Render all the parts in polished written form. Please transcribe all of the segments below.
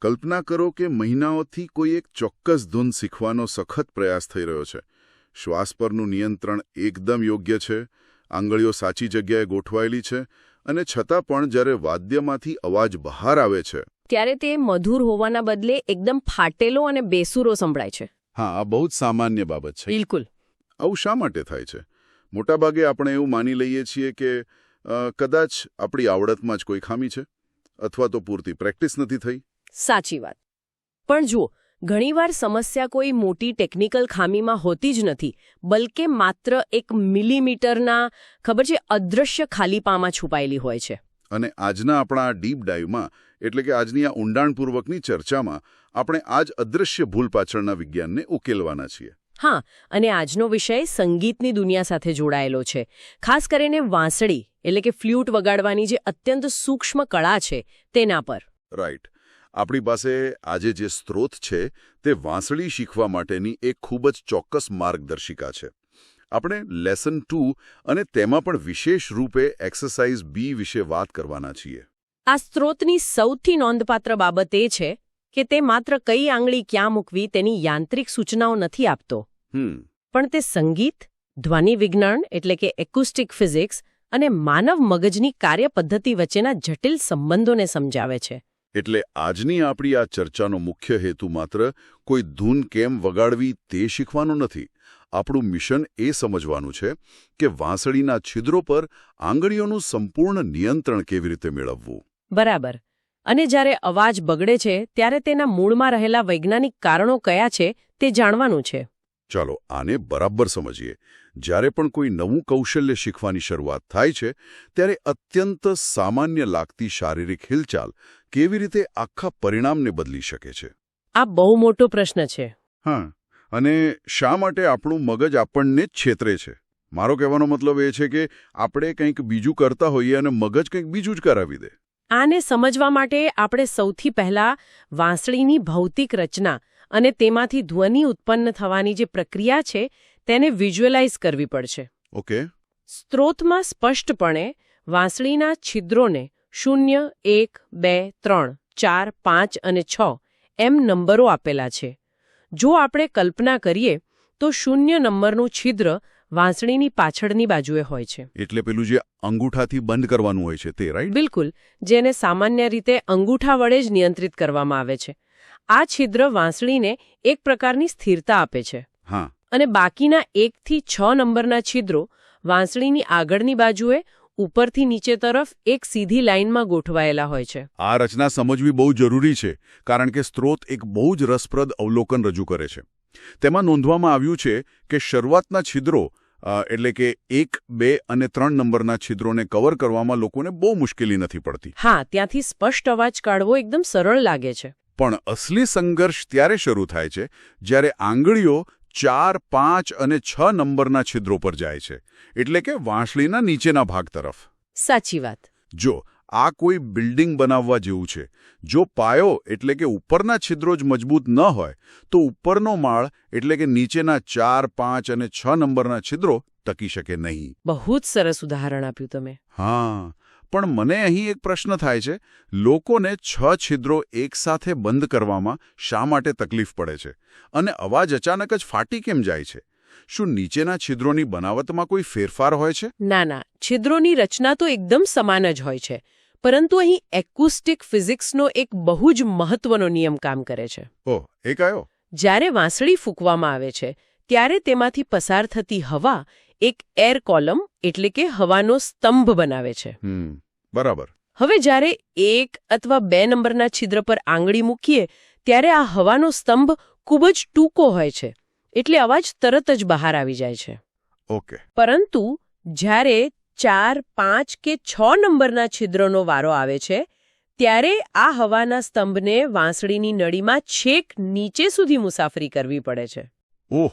કલ્પના કરો કે મહિનાઓથી કોઈ એક ચોક્કસ ધૂન શીખવાનો સખત પ્રયાસ થઈ રહ્યો છે. શ્વાસ પરનું નિયંત્રણ એકદમ યોગ્ય છે, આંગળીઓ સાચી જગ્યાએ ગોઠવાયેલી છે, અને છતાં પણ જ્યારે વાદ્યમાંથી અવાજ બહાર આવે છે ત્યારે તે મધુર હોવાના બદલે એકદમ ફાટેલો અને બેસુરો સંભળાય છે. હા, આ બહુ જ સામાન્ય બાબત છે. બિલકુલ. આવું શા માટે થાય છે? મોટાભાગે આપણે એવું માની લઈએ છીએ કે કદાચ આપણી આવડતમાં જ કોઈ ખામી છે, અથવા તો પૂરતી પ્રેક્ટિસ નથી થઈ. સાચી વાત. પણ જુઓ, ઘણીવાર સમસ્યા કોઈ મોટી ટેકનિકલ ખામીમાં હોતી જ નથી, બલકે માત્ર 1 મિલીમીટરના અદૃશ્ય ખાલીપામાં છુપાયેલી હોય છે. અને આજના આપણા ડીપ ડાઈવમાં, એટલે કે આજની આ ઊંડાણપૂર્વકની ચર્ચામાં, આપણે આ જ અદૃશ્ય ભૂલ પાછળના વિજ્ઞાનને ઉકેલવાના છીએ. હા, અને આજનો વિષય સંગીતની દુનિયા સાથે જોડાયેલો છે. ખાસ કરીને વાંસળી, એટલે કે ફ્લ્યુટ વગાડવાની જે અત્યંત સૂક્ષ્મ કળા છે તેના પર. રાઈટ. આપણી પાસે આજે જે સ્ત્રોત છે તે વાંસળી શીખવા માટેની એક ખૂબ જ ચોક્કસ માર્ગદર્શિકા છે. આપણે લેસન 2 અને તેમાં પણ વિશેષ રૂપે એક્સરસાઇઝ બી વિશે વાત કરવાના છીએ. આ સ્ત્રોતની સૌથી નોંધપાત્ર બાબત એ છે કે તે માત્ર કઈ આંગળી ક્યાં મૂકવી તેની યાંત્રિક સૂચનાઓ નથી આપતો, પણ તે સંગીત, ધ્વનિ વિજ્ઞાન એટલે કે એક્યુસ્ટિક ફિઝિક્સ અને માનવ મગજની કાર્યપદ્ધતિ વચ્ચેના જટિલ સંબંધોને સમજાવે છે. એટલે આજની આપણી આ ચર્ચાનો મુખ્ય હેતુ માત્ર કોઈ ધૂન કેમ વગાડવી તે શીખવાનો નથી. આપણું મિશન એ સમજવાનું છે કે વાંસળીના છિદ્રો પર આંગળીઓનું સંપૂર્ણ નિયંત્રણ કેવી રીતે મેળવવું. બરાબર. અને જ્યારે અવાજ બગડે છે ત્યારે તેના મૂળમાં રહેલા વૈજ્ઞાનિક કારણો કયા છે તે જાણવાનું છે. ચાલો આને બરાબર સમજીએ. જ્યારે પણ કોઈ નવું કૌશલ્ય શીખવાની શરૂઆત થાય છે ત્યારે અત્યંત સામાન્ય લાગતી શારીરિક હિલચાલ કેવી રીતે આખા પરિણામને બદલી શકે છે? આ બહુ મોટો પ્રશ્ન છે. હા, અને શા માટે આપણું મગજ આપણને જ છેતરે છે? મારો કહેવાનો મતલબ એ છે કે આપણે કંઈક બીજું કરતા હોઈએ અને મગજ કંઈક બીજું જ કરાવી દે. આને સમજવા માટે આપણે સૌથી પહેલા વાંસળીની ભૌતિક રચના અને તેમાંથી ધ્વનિ ઉત્પન્ન થવાની જે પ્રક્રિયા છે તેને વિઝ્યુઅલાઇઝ કરવી પડશે. ઓકે. સ્ત્રોતમાં સ્પષ્ટપણે વાંસળીના છિદ્રોને 0, 1, 2, 3, 4, 5 અને 6 એમ નંબરો આપેલા છે. જો આપણે કલ્પના કરીએ તો 0 નંબરનું છિદ્ર વાંસળીની પાછળની બાજુએ હોય છે. એટલે પેલું જે અંગૂઠાથી બંધ કરવાનું હોય છે તે, રાઈટ? બિલકુલ, જેને સામાન્ય રીતે અંગૂઠા વડે જ નિયંત્રિત કરવામાં આવે છે. આ છિદ્ર વાંસળીને એક પ્રકારની સ્થિરતા આપે છે. હા. અને બાકીના 1 થી 6 નંબરના છિદ્રો વાંસળીની આગળની બાજુએ ઉપરથી નીચે તરફ એક સીધી લાઇનમાં ગોઠવાયેલા હોય છે. આ રચના સમજવી બહુ જરૂરી છે, કારણ કે સ્ત્રોત એક બહુ જ રસપ્રદ અવલોકન રજૂ કરે છે. તેમાં નોંધવામાં આવ્યું છે કે શરૂઆતના છિદ્રો, એટલે કે 1, 2 અને 3 નંબરના છિદ્રોને કવર કરવામાં લોકોને બહુ મુશ્કેલી નથી પડતી. હા, ત્યાંથી સ્પષ્ટ અવાજ કાઢવો એકદમ સરળ લાગે છે. પણ અસલી સંઘર્ષ ત્યારે શરૂ થાય છે જ્યારે આંગળીઓ 4, 5 અને 6 નંબરના છિદ્રો પર જાય છે, એટલે કે વાંસળીના નીચેના ભાગ તરફ. સાચી વાત. જો આ કોઈ બિલ્ડિંગ બનાવવા જેવું છે. જો પાયો એટલે કે ઉપરના છિદ્રો જ મજબૂત ન હોય તો ઉપરનો માળ એટલે કે નીચેના 4, 5 અને 6 નંબરના છિદ્રો ટકી શકે નહીં. બહુ જ સરસ ઉદાહરણ આપ્યું તમે. હા, પણ મને અહીં એક પ્રશ્ન થાય છે. લોકોને 6 છિદ્રો એકસાથે બંધ કરવામાં શા માટે તકલીફ પડે છે અને અવાજ અચાનક જ ફાટી કેમ જાય છે? શું નીચેના છિદ્રોની બનાવટમાં કોઈ ફેરફાર હોય છે? ના, છિદ્રોની રચના તો એકદમ સમાન જ હોય છે, પરંતુ અહીં એક્યુસ્ટિક ફિઝિક્સનો એક બહુ જ મહત્વનો નિયમ કામ કરે છે. ઓહ, એ કયો? જ્યારે વાંસળી ફૂંકવામાં આવે છે ત્યારે તેમાંથી પસાર થતી હવા એક એર કોલમ એટલે કે હવાનો સ્તંભ બનાવે છે. બરાબર. હવે જ્યારે 1 અથવા 2 નંબરના છિદ્ર પર આંગળી મૂકીએ ત્યારે આ હવાનો સ્તંભ ખૂબ જ ટૂંકો હોય છે, એટલે અવાજ તરત જ બહાર આવી જાય છે. ઓકે. પરંતુ જ્યારે 4, 5 કે 6 નંબરના છિદ્રનો વારો આવે છે ત્યારે આ હવાના સ્તંભને વાંસળીની નળીમાં છેક નીચે સુધી મુસાફરી કરવી પડે છે. ઓહ,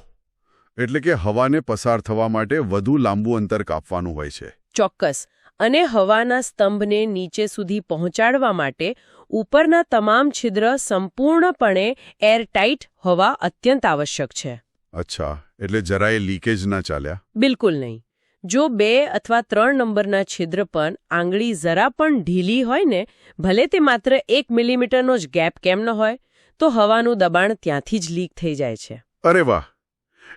એટલે કે હવાને પસાર થવા માટે વધુ લાંબુ અંતર કાપવાનું હોય છે. ચોક્કસ. અને હવાના સ્તંભને નીચે સુધી પહોંચાડવા માટે ઉપરના તમામ છિદ્ર સંપૂર્ણપણે એરટાઇટ હોવા અત્યંત આવશ્યક છે. અચ્છા, એટલે જરાય લીકેજ ના ચાલ્યા? બિલકુલ નહીં. જો 2 અથવા 3 નંબરના છિદ્ર પર આંગળી જરા પણ ઢીલી હોય ને, ભલે તે માત્ર 1 મિલીમીટરનો જ ગેપ કેમ ન હોય, તો હવાનું દબાણ ત્યાંથી જ લીક થઈ જાય છે. અરે વાહ!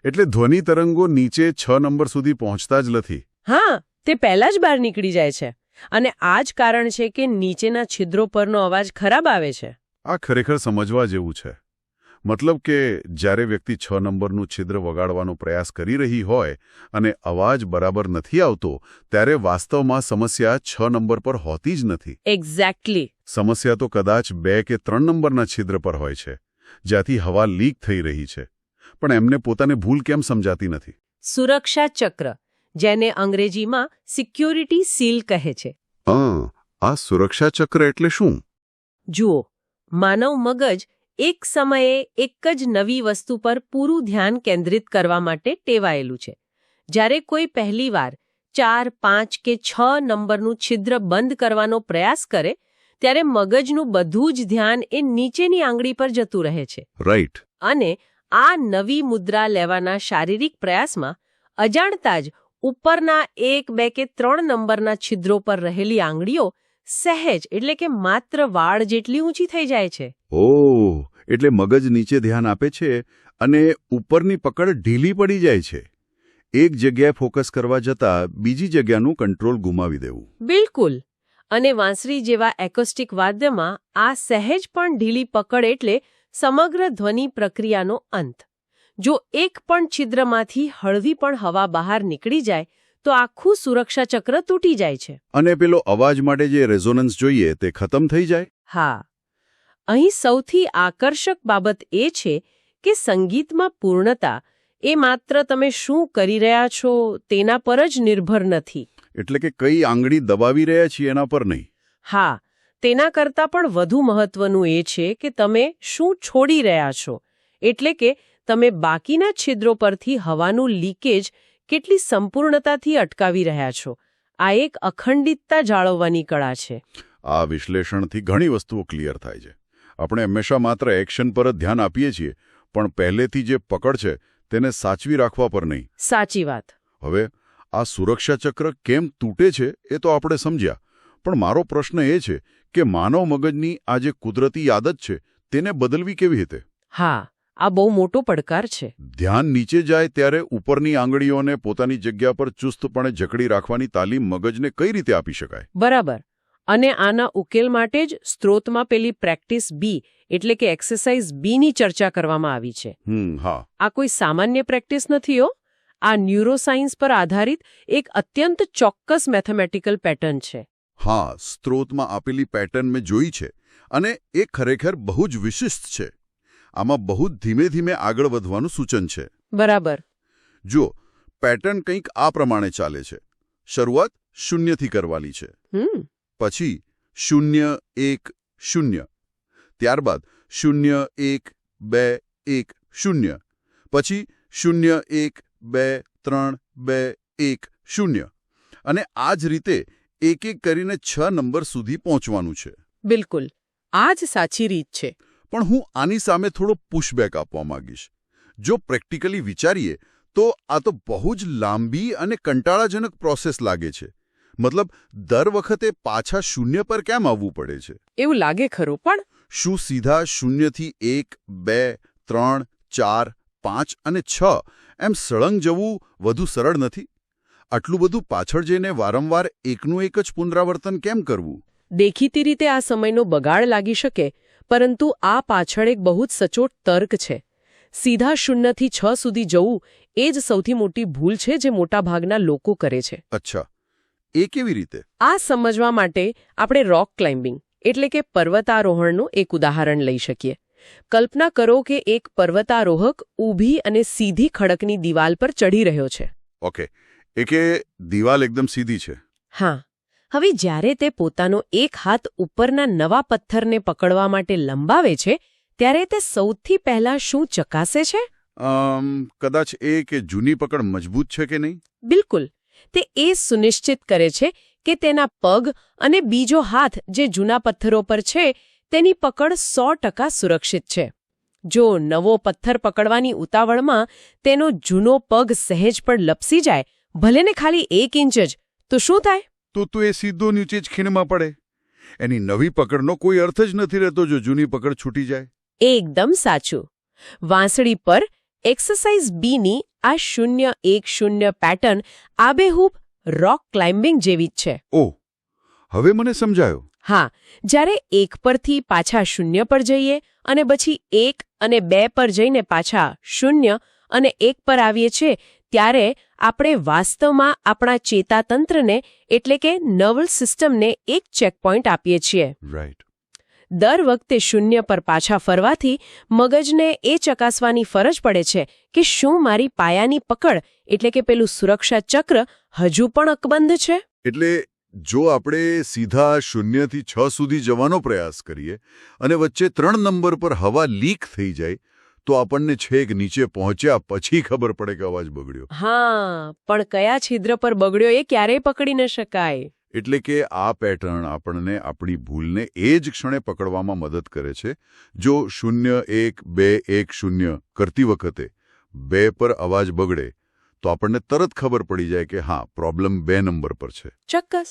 એટલે ધ્વનિ તરંગો નીચે 6 નંબર સુધી પહોંચતા જ નથી. હા, તે પહેલા જ બહાર નીકળી જાય છે. અને આ જ કારણ છે કે નીચેના છિદ્રો પરનો અવાજ ખરાબ આવે છે. આ ખરેખર સમજવા જેવું છે. મતલબ કે જ્યારે વ્યક્તિ 6 નંબરનું છિદ્ર વગાડવાનો પ્રયાસ કરી રહી હોય અને અવાજ બરાબર નથી આવતો, ત્યારે વાસ્તવમાં સમસ્યા 6 નંબર પર હોતી જ નથી. એક્ઝેક્ટલી. સમસ્યા તો કદાચ 2 કે 3 નંબરના છિદ્ર પર હોય છે, જ્યાંથી હવા લીક થઈ રહી છે. પણ એમને પોતાને ભૂલ કેમ સમજાતી નથી? સુરક્ષા ચક્ર, જેને અંગ્રેજીમાં સિક્યોરિટી સીલ કહે છે. આ સુરક્ષા ચક્ર એટલે શું? જુઓ, માનવ મગજ એક સમયે એક જ નવી વસ્તુ પર પૂરું ધ્યાન કેન્દ્રિત કરવા માટે ટેવાયેલું છે. જ્યારે કોઈ પહેલીવાર 4, 5 કે 6 નંબરનું છિદ્ર બંધ કરવાનો પ્રયાસ કરે, ત્યારે મગજનું બધું જ ધ્યાન એ નીચેની આંગળી પર જતું રહે છે. રાઈટ. અને આ નવી મુદ્રા લેવાના શારીરિક પ્રયાસમાં અજાણતા જ ઉપરના 1, 2 કે 3 નંબરના છિદ્રો પર રહેલી આંગળીઓ સહેજ એટલે કે માત્ર વાળ જેટલી ઊંચી થઈ જાય છે. ઓહ, એટલે મગજ નીચે ધ્યાન આપે છે અને ઉપરની પકડ ઢીલી પડી જાય છે. એક જગ્યાએ ફોકસ કરવા જતાં બીજી જગ્યાનું કંટ્રોલ ગુમાવી દેવું. બિલકુલ. અને વાંસળી જેવા એકોસ્ટિક વાદ્યમાં આ સહેજ પણ ઢીલી પકડ એટલે સમગ્ર ધ્વનિ પ્રક્રિયાનો અંત. જો એક પણ છિદ્રમાંથી હળવી પણ હવા બહાર નીકળી જાય, તો આખું સુરક્ષા ચક્ર તૂટી જાય છે. અને પેલો અવાજ માટે જે રેઝોનન્સ જોઈએ તે ખતમ થઈ જાય. હા. અહીં સૌથી આકર્ષક બાબત એ છે કે સંગીતમાં પૂર્ણતા એ માત્ર તમે શું કરી રહ્યા છો તેના પર જ નિર્ભર નથી. એટલે કે કઈ આંગળી દબાવી રહ્યા છીએ એના પર નહીં. હા, તેના કરતાં પણ વધુ મહત્વનું એ છે કે તમે શું છોડી રહ્યા છો. એટલે કે તમે બાકીના છિદ્રો પરથી હવાનું લીકેજ કેટલી સંપૂર્ણતાથી અટકાવી રહ્યા છો. આ એક અખંડિતતા જાળવવાની કળા છે. આ વિશ્લેષણથી ઘણી વસ્તુઓ ક્લિયર થાય છે. આપણે હંમેશા માત્ર એક્શન પર જ ધ્યાન આપીએ છીએ, પણ પહેલેથી જે પકડ છે તેને સાચવી રાખવા પર નહીં. સાચી વાત. હવે આ સુરક્ષા ચક્ર કેમ તૂટે છે એ તો આપણે સમજ્યા, પણ મારો પ્રશ્ન એ છે કે માનવ મગજની આ જે કુદરતી આદત છે તેને બદલવી કેવી રીતે? હા, આ બહુ મોટો પડકાર છે. ધ્યાન નીચે જાય ત્યારે ઉપરની આંગળીઓને પોતાની જગ્યા પર ચુસ્તપણે જકડી રાખવાની તાલીમ મગજને કઈ રીતે આપી શકાય? બરાબર. અને આના ઉકેલ માટે જ સ્ત્રોતમાં પેલી પ્રેક્ટિસ બી એટલે કે એક્સરસાઇઝ બીની ચર્ચા કરવામાં આવી છે. હા. આ કોઈ સામાન્ય પ્રેક્ટિસ નથી હો. આ ન્યુરોસાયન્સ પર આધારિત એક અત્યંત ચોક્કસ મેથેમેટિકલ પેટર્ન છે. હા, સ્ત્રોતમાં આપેલી પેટર્ન મેં જોઈ છે અને એ ખરેખર બહુ જ વિશિષ્ટ છે. આમાં બહુ ધીમે ધીમે આગળ વધવાનું સૂચન છે. બરાબર. જુઓ, પેટર્ન કંઈક આ પ્રમાણે ચાલે છે. શરૂઆત 0 થી કરવાની છે. પછી 0, 1, 0. ત્યારબાદ 0, 1, 2, 1, 0. પછી 0, 1, 2, 3, 2, 1, 0. અને આ જ રીતે એક એક કરીને 6 નંબર સુધી પહોંચવાનું છે. બિલકુલ. આ જ સાચી રીત છે. પણ હું આની સામે થોડો પુશબેક આપવા માંગીશ. જો પ્રેક્ટિકલી વિચારીએ તો આ તો બહુ જ લાંબી અને કંટાળાજનક પ્રોસેસ લાગે છે. મતલબ દર વખતે પાછા 0 પર કેમ આવવું પડે છે? એવું લાગે ખરું, પણ શું સીધા 0 થી 1, 2, 3, 4, 5 અને 6 એમ સળંગ જવું વધુ સરળ નથી? આટલું બધું પાછળ જઈને વારંવાર એકનું એક જ પુનરાવર્તન કેમ કરવું? દેખીતી રીતે આ સમયનો બગાડ લાગી શકે, પરંતુ આ પાછળ એક બહુ જ સચોટ તર્ક છે. સીધા 0 થી 6 સુધી જવું એ જ સૌથી મોટી ભૂલ છે જે મોટાભાગના લોકો કરે છે. અચ્છા, એ કેવી રીતે? આ સમજવા માટે આપણે રોક ક્લાઇમ્બિંગ એટલે કે પર્વતારોહણનું એક ઉદાહરણ લઈ શકીએ. કલ્પના કરો કે એક પર્વતારોહક ઊભી અને સીધી ખડકની દિવાલ પર ચઢી રહ્યો છે. ઓકે, કે દિવાલ એકદમ સીધી છે. હા. હવે જ્યારે તે પોતાનો એક હાથ ઉપરના નવા પથ્થરને પકડવા માટે લંબાવે છે, ત્યારે તે સૌથી પહેલા શું ચકાસે છે? કદાચ એ કે જૂની પકડ મજબૂત છે કે નહીં? બિલકુલ. તે એ સુનિશ્ચિત કરે છે કે તેના પગ અને બીજો હાથ જે જૂના પથ્થરો પર છે તેની પકડ 100% સુરક્ષિત છે. જો નવો પથ્થર પકડવાની ઉતાવળમાં તેનો જૂનો પગ સહેજ પણ લપસી જાય, ભલે ને ખાલી 1 ઇંચ જ, તો શું થાય? તો એ સીધો નીચે જ ખીણમાં પડે. એની નવી પકડનો કોઈ અર્થ જ નથી રહેતો જો જૂની પકડ છૂટી જાય. એકદમ સાચું. વાંસળી પર એક્સરસાઇઝ બીની આ 0-1-0 પેટર્ન આબેહૂબ રોક ક્લાઇમ્બિંગ જેવી જ છે. ઓહ, હવે મને સમજાયો. હા, જ્યારે 1 પરથી પાછા 0 પર જઈએ અને પછી 1 અને 2 પર જઈને પાછા 0 અને 1 પર આવીએ છીએ, ત્યારે આપણે વાસ્તવમાં આપણા ચેતાતંત્રને એટલે કે નર્વસ સિસ્ટમને એક ચેકપોઇન્ટ આપીએ છીએ. રાઈટ. દર વખતે 0 પર પાછા ફરવાથી મગજને એ ચકાસવાની ફરજ પડે છે કે શું મારી પાયાની પકડ એટલે કે પેલું સુરક્ષા ચક્ર હજુ પણ અકબંધ છે. એટલે જો આપણે સીધા 0 થી 6 સુધી જવાનો પ્રયાસ કરીએ અને વચ્ચે 3 નંબર પર હવા લીક થઈ જાય તો આપણને છેક નીચે પહોંચ્યા પછી ખબર પડે કે અવાજ બગડ્યો. હા, પણ કયા છિદ્ર પર બગડ્યો એ ક્યારેય પકડી ન શકાય. એટલે કે આ પેટર્ન આપણને આપણી ભૂલને એ જ ક્ષણે પકડવામાં મદદ કરે છે. જો 0-1-2-1-0 કરતી વખતે 2 પર અવાજ બગડે તો આપણને તરત ખબર પડી જાય કે હા, પ્રોબ્લેમ 2 નંબર પર છે. ચોક્કસ.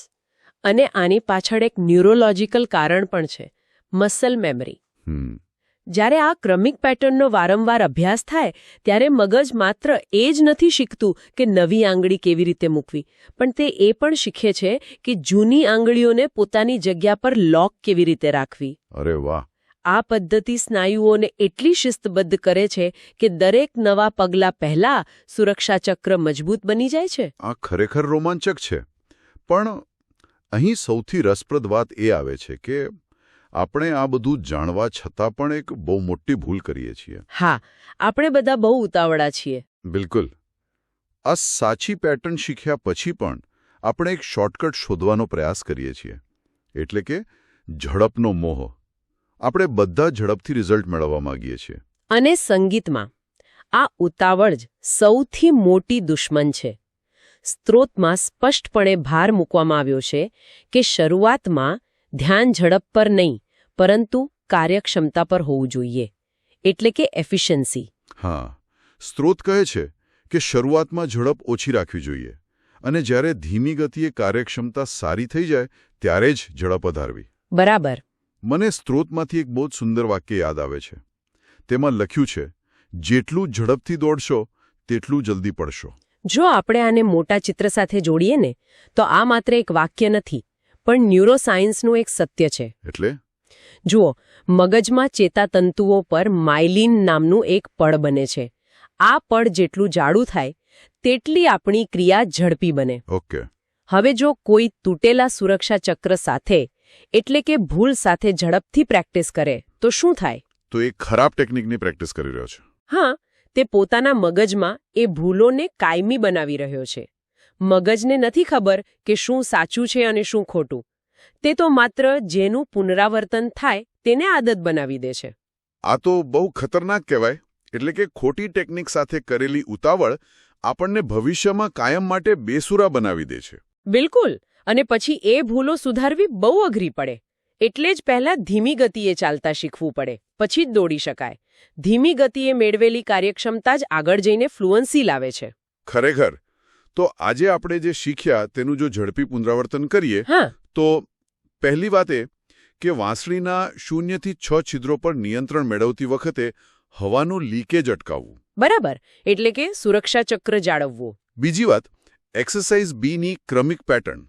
અને આની પાછળ એક ન્યુરોલોજીકલ કારણ પણ છે, મસલ મેમરી. જ્યારે આ ક્રમિક પેટર્નનો વારંવાર અભ્યાસ થાય ત્યારે મગજ માત્ર એ જ નથી શીખતું કે નવી આંગળી કેવી રીતે મૂકવી, પણ તે એ પણ શીખે છે કે જૂની આંગળીઓને પોતાની જગ્યા પર લોક કેવી રીતે રાખવી. અરે વાહ! આ પદ્ધતિ સ્નાયુઓને એટલી શિસ્તબદ્ધ કરે છે કે દરેક નવા પગલા પહેલા સુરક્ષા ચક્ર મજબૂત બની જાય છે. આ ખરેખર રોમાંચક છે. પણ અહીં સૌથી રસપ્રદ વાત એ આવે છે કે આપણે આ બધું જાણવા છતાં પણ એક બહુ મોટી ભૂલ કરીએ છીએ. હા, આપણે બધા બહુ ઉતાવળા છીએ. બિલકુલ. આ સાચી પેટર્ન શીખ્યા પછી પણ આપણે એક શોર્ટકટ શોધવાનો પ્રયાસ કરીએ છીએ. એટલે કે ઝડપનો મોહ. આપણે બધા ઝડપથી રિઝલ્ટ મેળવવા માંગીએ છીએ. અને સંગીતમાં આ ઉતાવળ જ સૌથી મોટી દુશ્મન છે. સ્ત્રોતમાં સ્પષ્ટપણે ભાર મૂકવામાં આવ્યો છે કે શરૂઆતમાં ધ્યાન ઝડપ પર નહીં પરંતુ કાર્યક્ષમતા પર હોવું જોઈએ, એટલે કે એફિશિયન્સી. હા, સ્ત્રોત કહે છે કે શરૂઆતમાં ઝડપ ઓછી રાખવી જોઈએ અને જ્યારે ધીમી ગતિએ કાર્યક્ષમતા સારી થઈ જાય ત્યારે જ ઝડપ વધારવી. બરાબર. મને સ્ત્રોતમાંથી એક બહુ જ સુંદર વાક્ય યાદ આવે છે. તેમાં લખ્યું છે, જેટલું ઝડપથી દોડશો તેટલું જલ્દી પડશો. જો આપણે આને મોટા ચિત્ર સાથે જોડીએ ને તો આ માત્ર એક વાક્ય નથી પણ ન્યુરોસાયન્સનું એક સત્ય છે. એટલે જુઓ, મગજમાં ચેતાતંતુઓ પર માઇલિન નામનું એક પડ બને છે. આ પડ જેટલું જાડું થાય તેટલી આપણી ક્રિયા ઝડપી બને. ઓકે. હવે જો કોઈ તૂટેલા સુરક્ષા ચક્ર સાથે એટલે કે ભૂલ સાથે ઝડપથી પ્રેક્ટિસ કરે તો શું થાય? તો એ ખરાબ ટેકનિકની પ્રેક્ટિસ કરી રહ્યો છે. હા, તે પોતાના મગજમાં એ ભૂલોને કાયમી બનાવી રહ્યો છે. મગજને નથી ખબર કે શું સાચું છે અને શું ખોટું. તે તો માત્ર જેનું પુનરાવર્તન થાય તેને આદત બનાવી દે છે. આ તો બહુ ખતરનાક કહેવાય. એટલે કે ખોટી ટેકનિક સાથે કરેલી ઉતાવળ આપણને ભવિષ્યમાં કાયમ માટે બેસુરા બનાવી દે છે. બિલકુલ. અને પછી એ ભૂલો સુધારવી બહુ અઘરી પડે. એટલે જ પહેલા ધીમી ગતિએ ચાલતા શીખવું પડે, પછી જ દોડી શકાય. ધીમી ગતિએ મેળવેલી કાર્યક્ષમતા જ આગળ જઈને ફ્લુઅન્સી લાવે છે. ખરેખર. તો આજે આપણે જે શીખ્યા તેનું જો ઝડપી પુનરાવર્તન કરીએ તો પહેલી વાત એ કે વાંસળીના 0 થી 6 છિદ્રો પર નિયંત્રણ મેળવતી વખતે હવાનું લીકેજ અટકાવવું. બરાબર. એટલે કે સુરક્ષા ચક્ર જાળવવું. બીજી વાત, એક્સરસાઇઝ બીની ક્રમિક પેટર્ન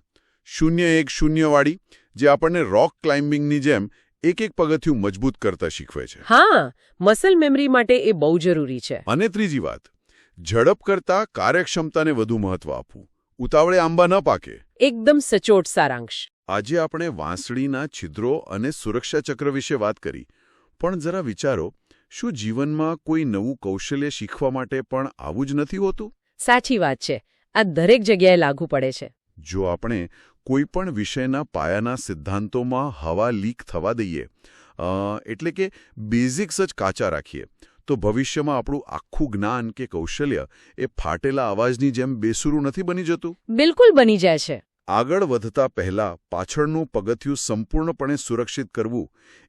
0-1-0 વાળી જે આપણને રોક ક્લાઇમ્બિંગની જેમ એક એક પગથિયું મજબૂત કરતા શીખવે છે. હા, મસલ મેમરી માટે એ બહુ જરૂરી છે. અને ત્રીજી વાત, ઝડપ કરતા કાર્યક્ષમતાને વધુ મહત્વ આપવું. ઉતાવળે આંબા ન પાકે. એકદમ સચોટ સારાંશ. આજે આપણે વાંસળીના છિદ્રો અને સુરક્ષા ચક્ર વિશે વાત કરી, પણ જરા વિચારો, શું જીવનમાં કોઈ નવું કૌશલ્ય શીખવા માટે પણ આવું જ નથી હોતું? સાચી વાત છે. આ દરેક જગ્યાએ લાગુ પડે છે. જો આપણે કોઈ પણ વિષયના પાયાના સિદ્ધાંતોમાં હવા લીક થવા દઈએ, એટલે કે બેઝિક્સ જ કાચા રાખીએ, તો ભવિષ્યમાં આપણું આખું જ્ઞાન કે કૌશલ્ય એ ફાટેલા અવાજની જેમ બેસુરું નથી બની જતું? બિલકુલ બની જાય છે. આગળ વધતા પહેલા પાછળનું પગથિયું સંપૂર્ણપણે સુરક્ષિત કરવું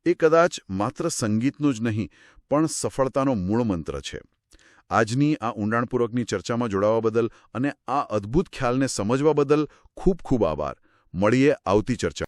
એ કદાચ માત્ર સંગીતનું જ નહીં પણ સફળતાનો મૂળ મંત્ર છે. આજની આ ઊંડાણપૂર્વકની ચર્ચામાં જોડાવા બદલ અને આ અદ્ભુત ખ્યાલને સમજવા બદલ ખૂબ ખૂબ આભાર. મળીએ આવતી ચર્ચા.